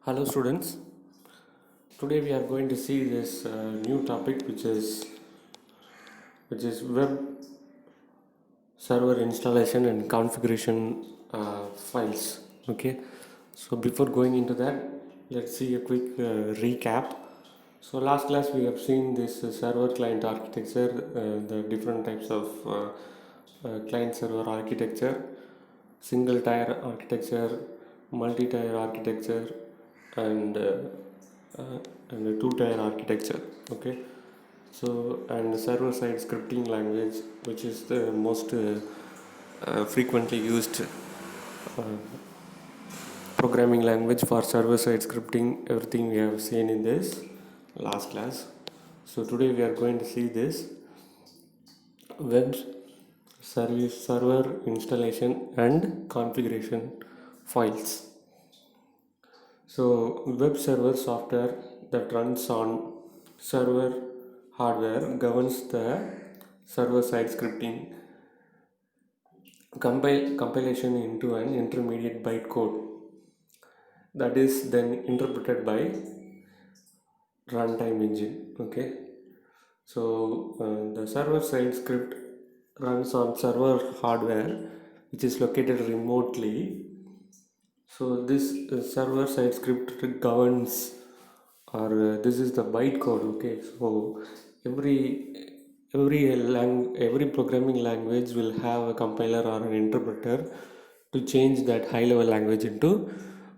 Hello students, today we are going to see this new topic which is web server installation and configuration files. Okay, so before going into that, let's see a quick recap. So last class we have seen this server client architecture, the different types of client server architecture, single tier architecture, multi-tier architecture, and uh, and a two-tier architecture. Okay, so and server side scripting language, which is the most frequently used programming language for server side scripting. Everything we have seen in this last class. So today we are going to see this web service server installation and configuration files. So web server software that runs on server hardware governs the server side scripting compilation into an intermediate bytecode that is then interpreted by runtime engine. Okay, so the server side script runs on server hardware which is located remotely. So this server side script governs, or this is the bytecode. Okay, so every every programming language will have a compiler or an interpreter to change that high level language into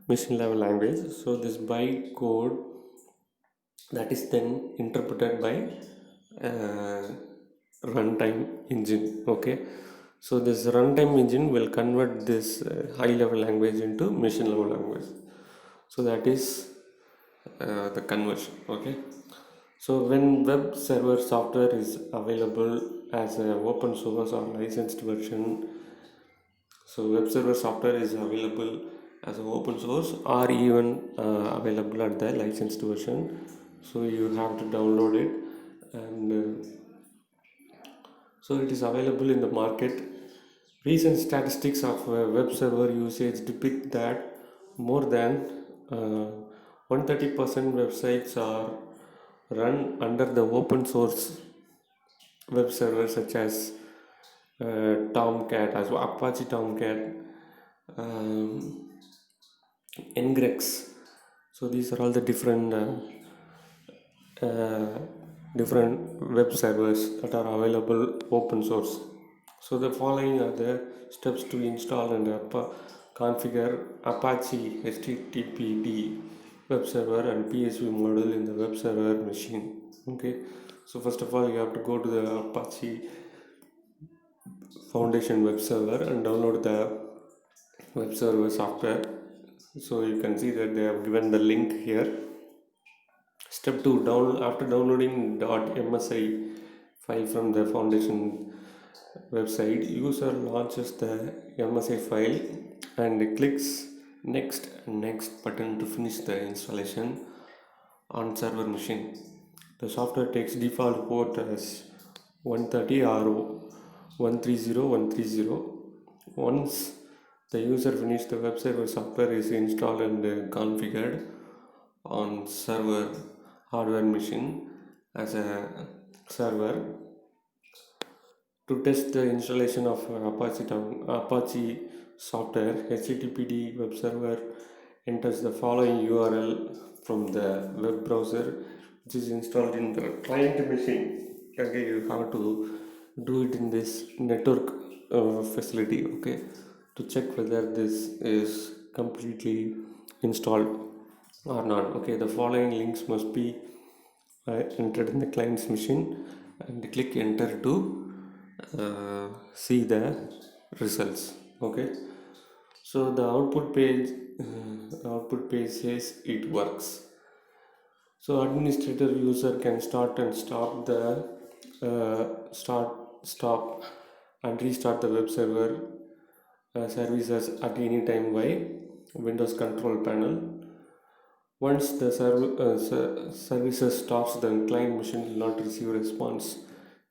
machine level language. So this bytecode that is then interpreted by uh, runtime engine. Okay, so this runtime engine will convert this high level language into machine level language. So that is the conversion. Okay, so when web server software is available as an open source or licensed version, so web server software is available as an open source or even available at the licensed version. So you have to download it, and so it is available in the market. Recent statistics of web server usage depict that more than 130% websites are run under the open source web servers such as Tomcat, as well Apache Tomcat, um, Nginx. So these are all the uh, different web servers that are available open source. So the following are the steps to install and configure Apache HTTPD web server and PSV model in the web server machine. Okay, so first of all you have to go to the Apache Foundation web server and download the web server software. So you can see that they have given the link here. Step 2, after downloading .msi file from the foundation website, user launches the MSI file and clicks next button to finish the installation on server machine. The software takes default port as 130 or 130. Once the user finishes, the web server software is installed and configured on server hardware machine as a server. To test the installation of Apache software, HTTPD web server enters the following URL from the web browser, which is installed in the client machine. Okay, you have to do it in this network facility. Okay, to check whether this is completely installed or not. Okay, the following links must be entered in the client's machine, and click enter to see the results. Okay, so the output page says it works. So administrator user can start and stop and restart the web server services at any time by Windows control panel. Once the services stops, the client machine will not receive response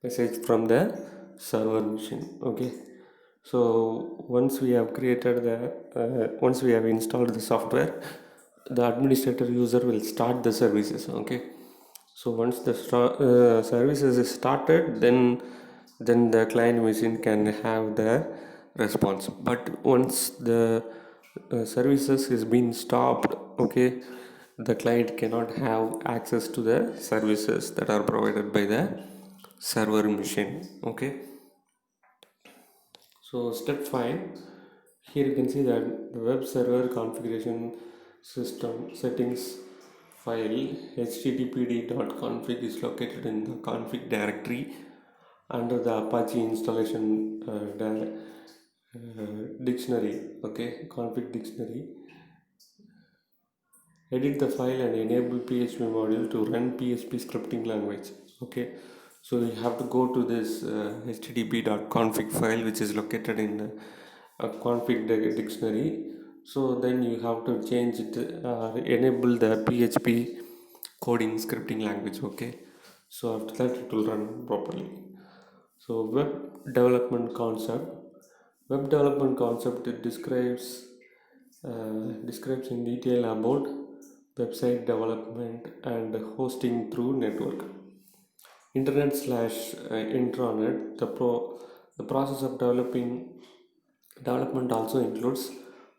message from the server machine. Okay, so once we have installed the software, the administrator user will start the services. Okay, so once the services is started, then the client machine can have the response. But once the services is being stopped, okay, the client cannot have access to the services that are provided by the server machine. Okay, so step 5, here you can see that the web server configuration system settings file httpd.config is located in the config directory under the Apache installation dictionary. Okay, config dictionary. Edit the file and enable PHP module to run PHP scripting language. Okay, so you have to go to this http.config file, which is located in config dictionary. So then you have to change it, enable the PHP coding scripting language. Okay, so after that it will run properly. So web development concept, it describes in detail about website development and hosting through network, internet slash intranet. The process of development also includes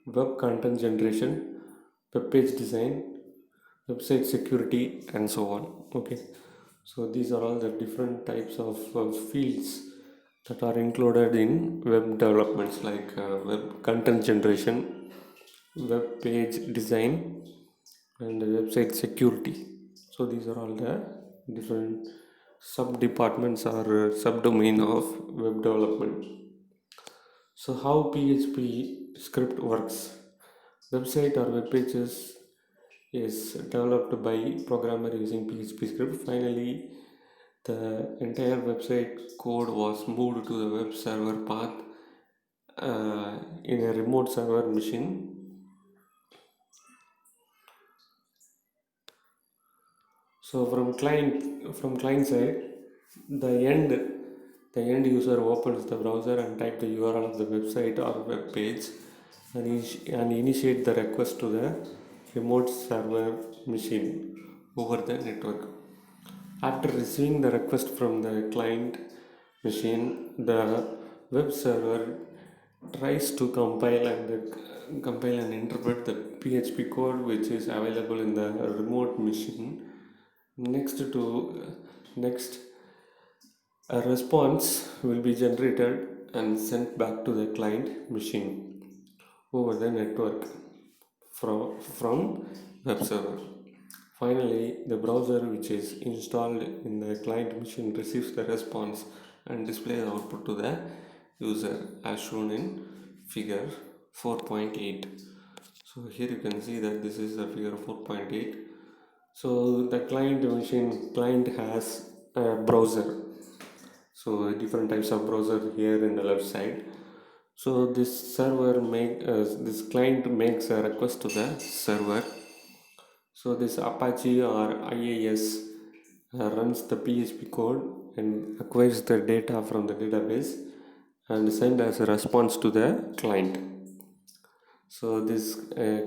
web content generation, web page design, website security, and so on. Okay, so these are all the different types of fields that are included in web developments, like web content generation, web page design, and website security. So these are all the different sub departments or subdomain of web development. So how PHP script works: website or web pages is developed by programmer using PHP script. Finally, the entire website code was moved to the web server path in a remote server machine. So from client side, the end user opens the browser and type the URL of the website or web page, and initiate the request to the remote server machine over the network. After receiving the request from the client machine, the web server tries to compile and interpret the PHP code which is available in the remote machine. Next, a response will be generated and sent back to the client machine over the network from web server. Finally, the browser which is installed in the client machine receives the response and displays the output to the user as shown in figure 4.8. So here you can see that this is the figure 4.8. So the client has a browser. So different types of browser here in the left side. So this client makes a request to the server. So this Apache or IIS runs the PHP code and acquires the data from the database and send as a response to the client. So this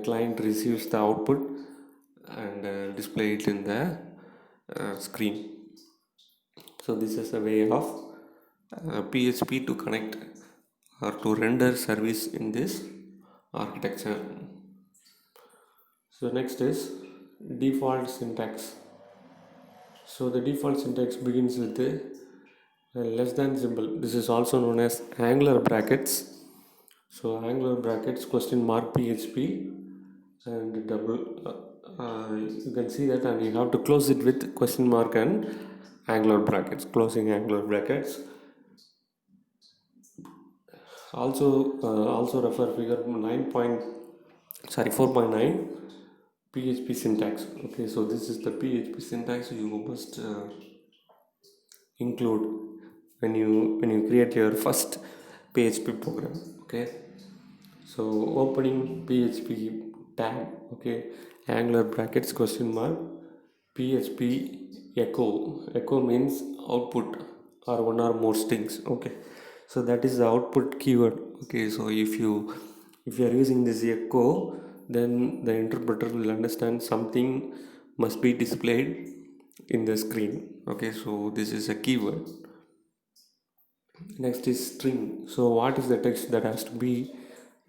client receives the output and display it in the screen. So this is a way of PHP to connect or to render service in this architecture. So next is default syntax. So the default syntax begins with the less than symbol. This is also known as angular brackets. So angular brackets question mark PHP and double. You can see that, and you have to close it with question mark and angular brackets. Closing angular brackets. Also refer figure 4.9 PHP syntax. Okay, so this is the PHP syntax you must include when you create your first PHP program. Okay, so opening PHP tab. Okay, angular brackets question mark PHP echo means output or one or more strings. Okay, so that is the output keyword. Okay, so if you are using this echo, then the interpreter will understand something must be displayed in the screen. Okay, so this is a keyword. Next is string. So what is the text that has to be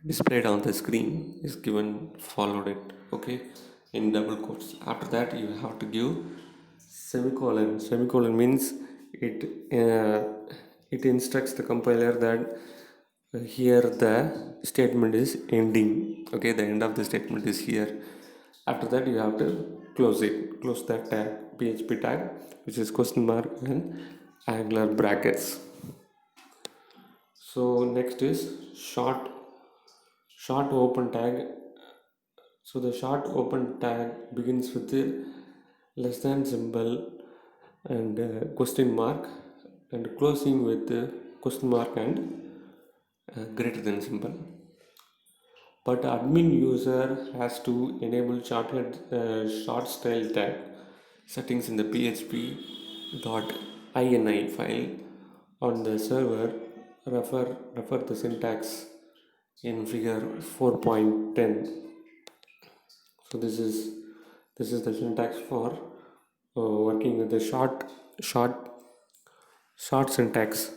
displayed on the screen is given, followed it, okay, in double quotes. After that you have to give semicolon. Semicolon means it it instructs the compiler that here the statement is ending. Okay, the end of the statement is here. After that you have to close that tag, PHP tag, which is question mark and angular brackets. So next is short open tag. So the short open tag begins with the less than symbol and question mark, and closing with the question mark and greater than symbol. But admin user has to enable short style tag settings in the php.ini file on the server. Refer the syntax in figure 4.10. So this is the syntax for working with the short syntax.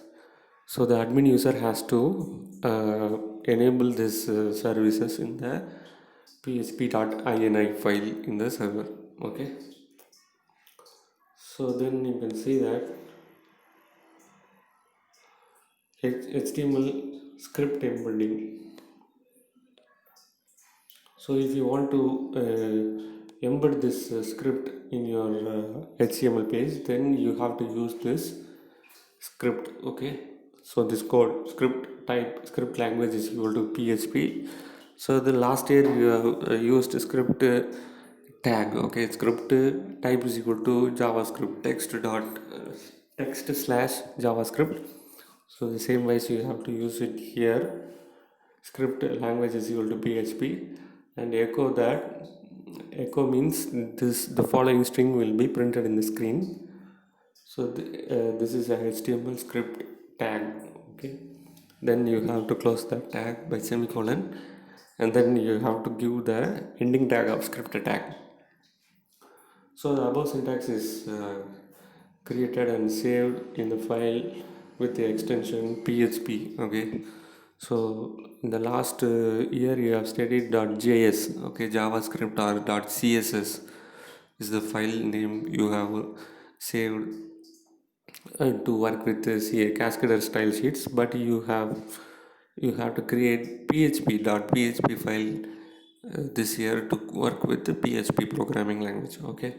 So the admin user has to enable this services in the php.ini file in the server. Okay, so then you can see that HTML script embedding. So if you want to embed this script in your HTML page, then you have to use this script. Okay, so this code script language is equal to PHP. So the last year you have used script tag. Okay, script type is equal to JavaScript text slash JavaScript. So the same way, so you have to use it here. Script language is equal to PHP, and echo means the following string will be printed in the screen. So this is a HTML script tag. Okay, then you have to close that tag by semicolon, and then you have to give the ending tag of script tag. So the above syntax is created and saved in the file with the extension PHP. Okay, so in the last year you have studied .js. Okay, JavaScript or .css is the file name you have saved to work with Cascadeur style sheets, but you have to create PHP file this year to work with the PHP programming language. Okay,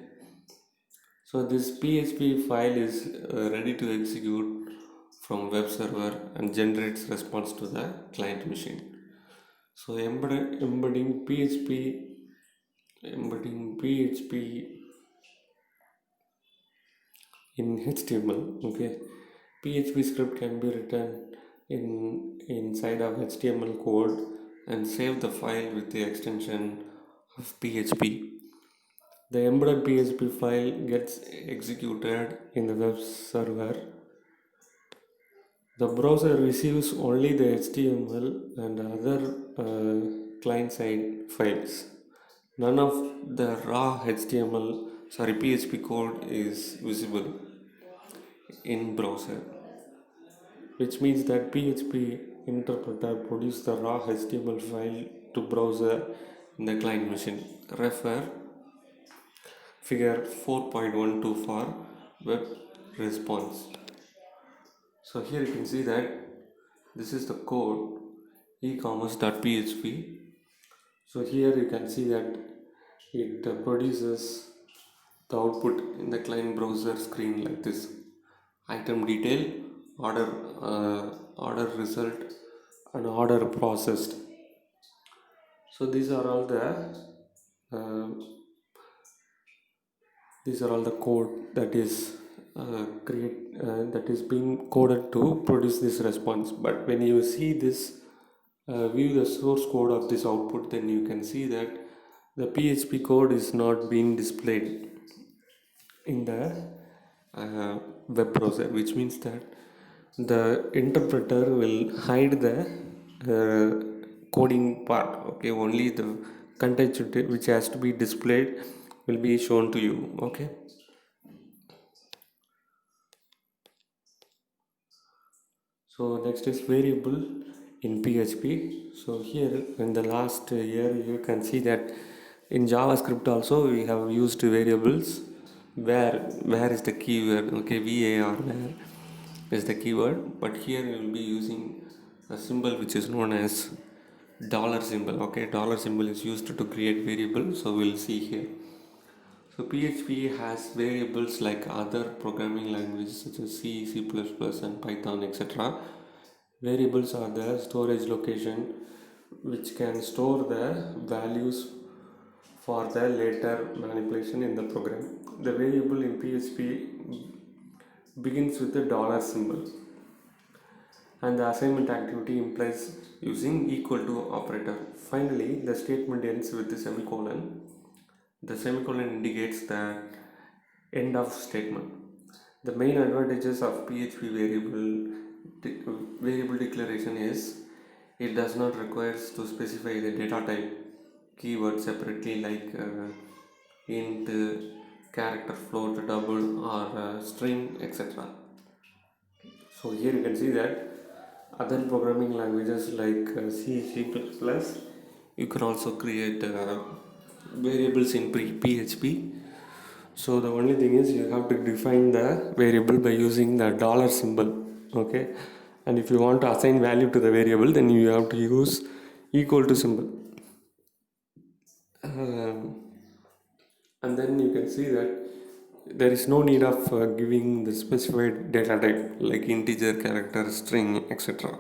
so this PHP file is ready to execute from web server and generates response to the client machine. So embedding PHP in HTML. Okay, PHP script can be written inside of HTML code and save the file with the extension of PHP. The embedded PHP file gets executed in the web server. The browser receives only the HTML and other client-side files. None of the raw PHP code is visible in browser, which means that PHP interpreter produces the raw HTML file to browser in the client machine. Refer figure 4.12 for web response. So here you can see that this is the code ecommerce.php. So here you can see that it produces the output in the client browser screen like this: item detail, order result, and order processed. So these are all uh, the code that is that is being coded to produce this response. But when you see this view the source code of this output, then you can see that the PHP code is not being displayed in the web browser, which means that the interpreter will hide the coding part. Okay, only the content which has to be displayed will be shown to you. Okay. So next is variable in PHP. So here in the last year you can see that in JavaScript also we have used variables. Where is the keyword? Okay, var where is the keyword, but here we will be using a symbol which is known as dollar symbol. Okay, dollar symbol is used to create variable. So we'll see here. So PHP has variables like other programming languages such as C, C++, and Python, etc. Variables are the storage location which can store the values for the later manipulation in the program. The variable in PHP begins with the dollar symbol, and the assignment activity implies using equal to operator. Finally, the statement ends with the semicolon. The semicolon indicates the end of statement. The main advantages of PHP variable declaration is it does not require to specify the data type keyword separately like int, character float, double, or string, etc. So here you can see that other programming languages like C, C++, you can also create variables in PHP. So the only thing is you have to define the variable by using the dollar symbol. Okay, and if you want to assign value to the variable, then you have to use equal to symbol. And then you can see that there is no need of giving the specified data type like integer, character, string, etc.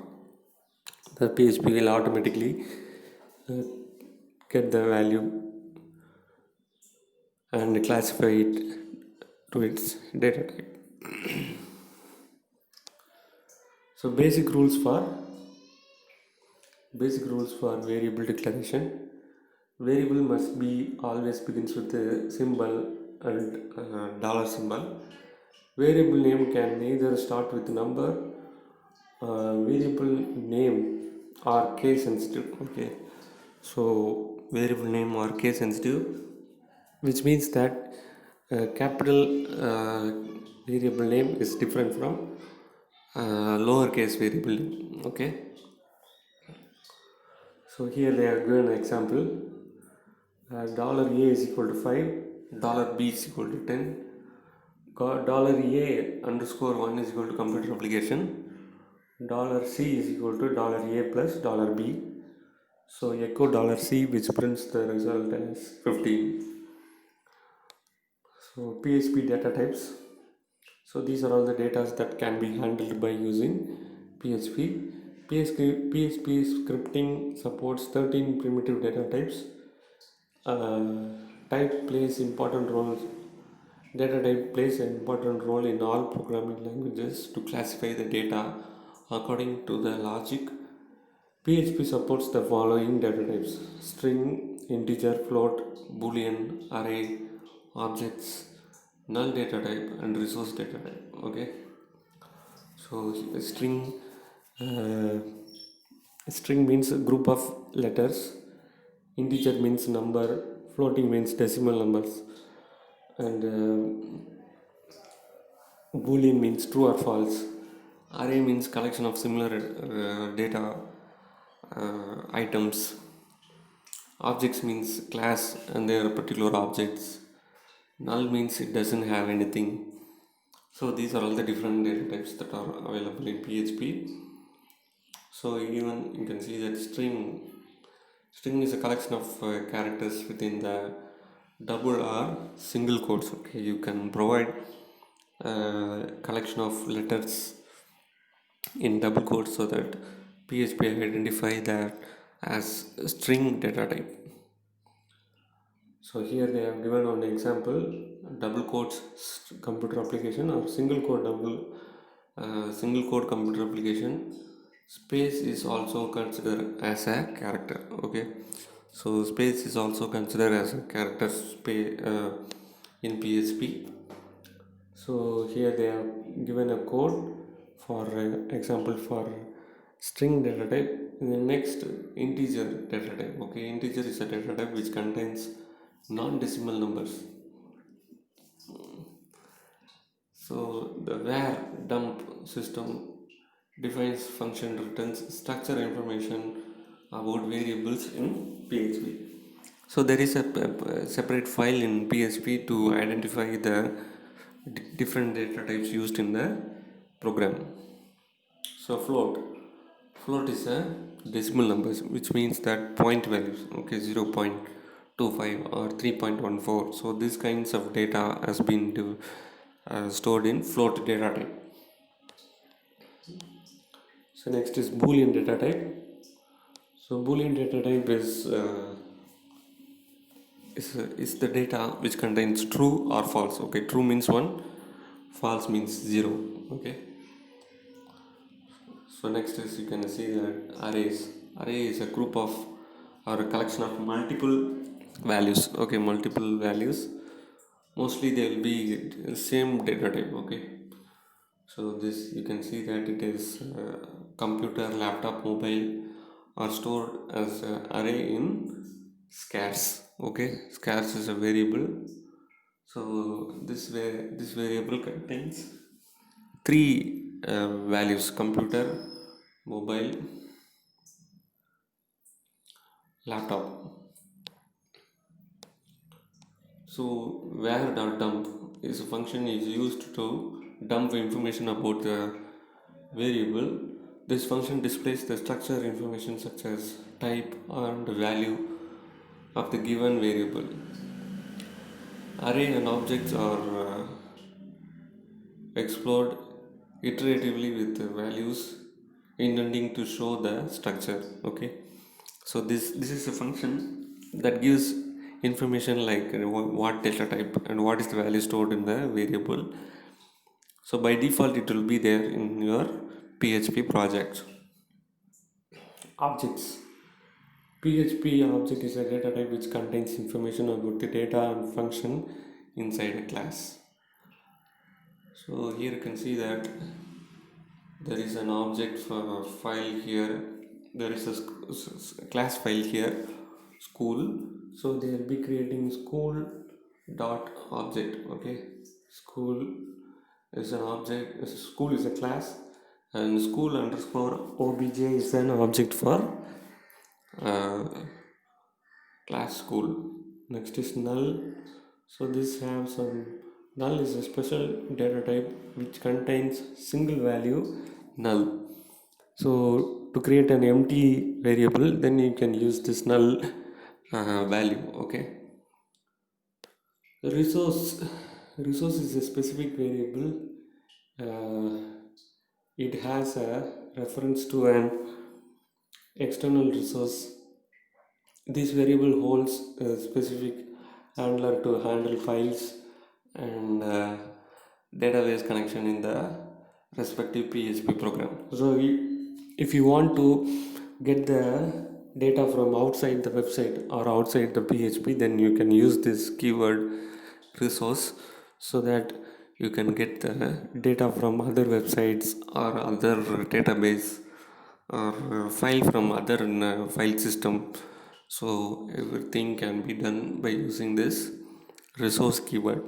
The PHP will automatically uh, get the value and classify it to its data type. So basic rules for variable declaration. Variable must be always begins with a symbol and dollar symbol. Variable name can neither start with number, variable name or case sensitive. Okay, so variable name or case sensitive, which means that capital variable name is different from lowercase variable name. Okay, so here they have given an example. Dollar $a is equal to 5, dollar $b is equal to 10, dollar $a underscore 1 is equal to computer application, dollar $c is equal to dollar $a plus dollar $b. So echo dollar $c, which prints the result as 15. So PHP data types. So these are all the data that can be handled by using PHP. PHP scripting supports 13 primitive data types. Type plays important roles. Data type plays an important role in all programming languages to classify the data according to the logic. PHP supports the following data types: string, integer, float, boolean, array, objects, null data type, and resource data type. Okay, so uh, string means a group of letters, integer means number, floating means decimal numbers, and boolean means true or false. Array means collection of similar data items. Objects means class and their particular objects. Null means it doesn't have anything. So these are all the different data types that are available in PHP. So even you can see that string is a collection of characters within the double or single quotes. Okay, you can provide a collection of letters in double quotes so that PHP identify that as a string data type. So here they have given an example: double quotes computer application or single quote computer application. Space is also considered as a character. Okay, so space is also considered as a character in PHP. So here they have given a code for example for string data type. And the next, integer data type. Okay, integer is a data type which contains non-decimal numbers. So the where dump system defines function returns structure information about variables in PHP. So there is a separate file in PHP to identify the different data types used in the program. So float is a decimal numbers, which means that point values, okay, 0.25 or 3.14. So these kinds of data has been stored in float data type. So next is Boolean data type. So Boolean data type is the data which contains true or false. Okay, true means 1, false means 0. Okay. So next is, you can see that arrays. Array is a group of or a collection of multiple values. Okay, multiple values. Mostly they will be same data type. Okay. So this, you can see that it is computer, laptop, mobile are stored as array in scarce. Okay, scarce is a variable. So this variable contains three values: computer, mobile, laptop. So where dot dump is a function is used to dump information about the variable. This function displays the structure information such as type and value of the given variable. Array and objects are explored iteratively with the values intending to show the structure. Okay, so this is a function that gives information like what data type and what is the value stored in the variable. So by default it will be there in your PHP project. Objects. PHP object is a data type which contains information about the data and function inside a class. So here you can see that there is an object file here, there is a class file here, school. So they will be creating school dot object. Okay, school is an object, school is a class, and school underscore obj is an object for uh, class school. Next is null. So this have some, null is a special data type which contains single value null. So to create an empty variable, then you can use this null value. Okay, resource is a specific variable. uh, it has a reference to an external resource. This variable holds a specific handler to handle files and database connection in the respective PHP program. So if you want to get the data from outside the website or outside the PHP, then you can use this keyword resource, so that you can get the data from other websites or other database or file from other file system. So everything can be done by using this resource keyword.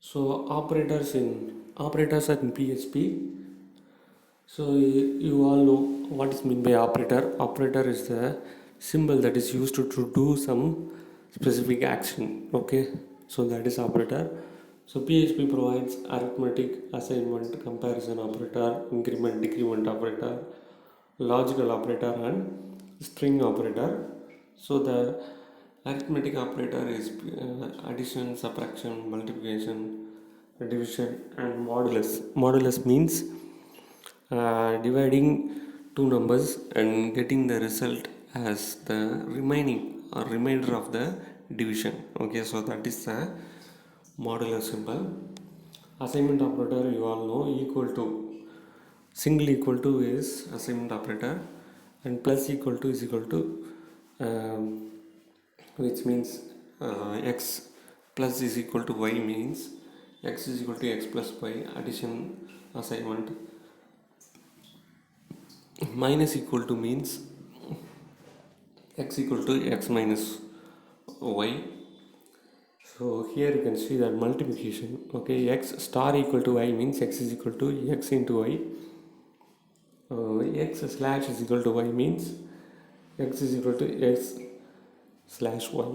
So operators in PHP. So you all know what is meant by operator. Operator is the symbol that is used to do some specific action. Okay, so that is operator. So PHP provides arithmetic, assignment, comparison operator, increment, decrement operator, logical operator, and string operator. So the arithmetic operator is addition, subtraction, multiplication, division, and modulus. Modulus means dividing two numbers and getting the result as the remaining or remainder of the division. Okay, so that is the modular symbol. Assignment operator, you all know, equal to, single equal to is assignment operator, and plus equal to is equal to which means x plus is equal to y means x is equal to x plus y addition assignment. Minus equal to means x equal to x minus y. So here you can see that multiplication. Okay, x star equal to y means x is equal to x into y. X slash is equal to y means x is equal to x slash y.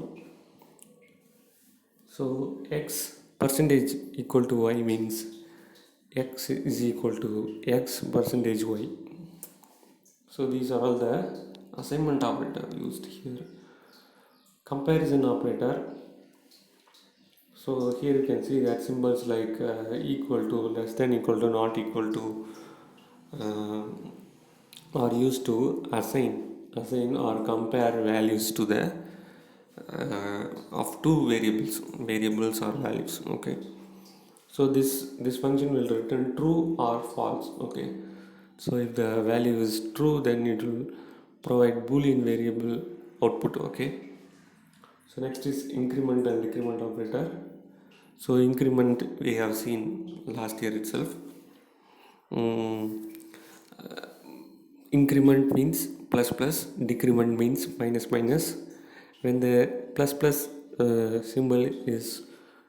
So x percentage equal to y means x is equal to x percentage y. So these are all the assignment operator used here. Comparison operator. So here you can see that symbols like equal to, less than equal to, not equal to are used to assign or compare values to the of two variables or values. Okay, so this function will return true or false. Okay, so if the value is true, then it will provide boolean variable output. Okay, so next is increment and decrement operator. So increment we have seen last year itself. Increment means plus plus, decrement means minus minus. When the plus plus symbol is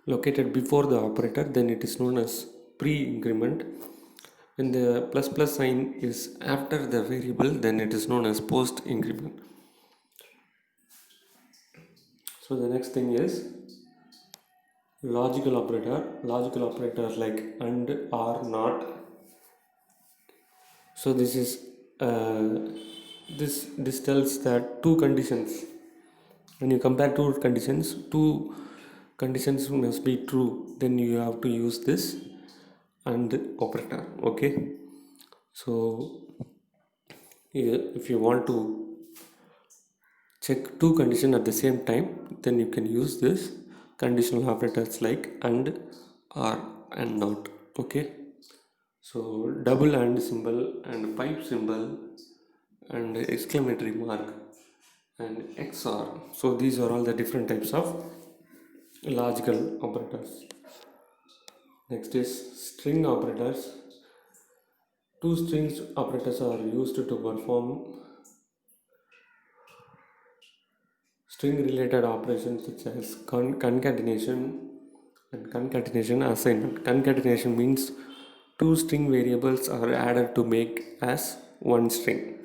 located before the operator, then it is known as pre-increment. When the plus plus sign is after the variable, then it is known as post-increment. So the next thing is logical operators like and, or, not. So this is this tells that two conditions. When you compare two conditions must be true, then you have to use this and operator. Okay, so if you want to check two conditions at the same time, then you can use this conditional operators like and, or, and, not. Okay, so double and symbol and pipe symbol and exclamatory mark and XOR. So these are all the different types of logical operators. Next is string operators. Two strings operators are used to perform string related operations such as concatenation and concatenation assignment. Concatenation means two string variables are added to make as one string.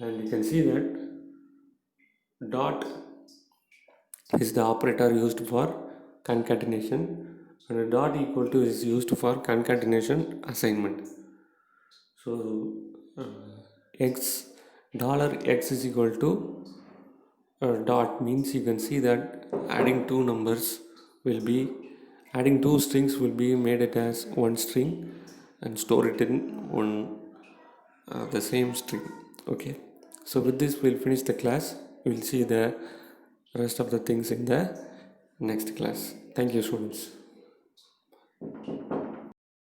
And you can see that dot is the operator used for concatenation and a dot equal to is used for concatenation assignment. So x $x is equal to dot means you can see that adding two strings will be made it as one string and store it in one the same string. Okay, so with this we'll finish the class. We'll see the rest of the things in the next class. Thank you, students.